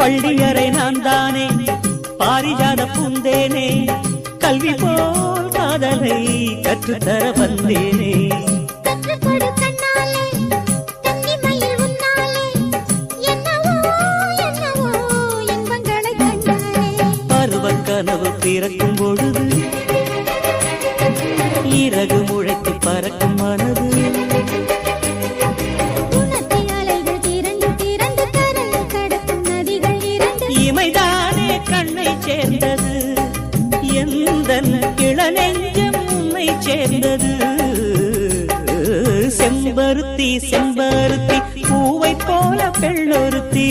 பள்ளியறை நான் தானே பாரிஜாத பூந்தேனே கல்வி போல் காதலை கற்றுத்தர வந்தேனே கனவு பிறக்கும் பொழுது இறகு முளைத்து பறக்கும் மனது இமைதானே கண்ணை சேர்ந்தது எந்த இளநெஞ்சம் உன்னை சேர்ந்தது செம்பருத்தி செம்பருத்தி பூவை போல பெண்ணொருத்தி